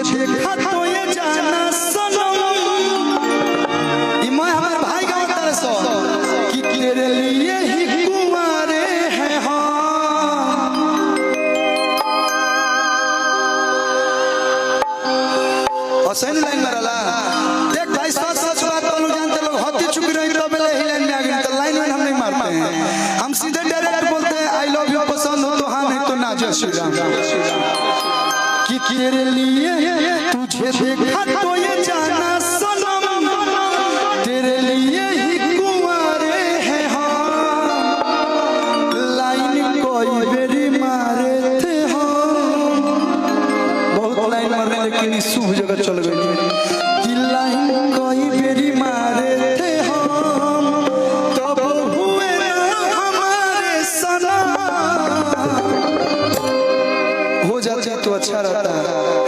देखा तो ये जाना सनम। मैं हमारे भाई का तरह सो कि तेरे लिए ही कुंवारे हैं हम। और सही लाइन मरला देख भाई, सच सच बात बोलो, जानते लोग होती चुक रही तो मेरे ही लाइन में आ गई, तो लाइन में हम नहीं मारते हैं, हम सीधे डायरेक्ट बोलते हैं आई लव यू, पसंद हो तो हाँ, नहीं तो ना। जय श्री राम। कि तेरे लिए तुझे देखा तो ये जाना सनम, तेरे लिए ही कुंवारे हैं हम। लाइन कोई बेरी मारे थे हम, बहुत लाइन मारने लेकिन शुभ जगह चल गई। कि लाइन कोई बेरी मारे थे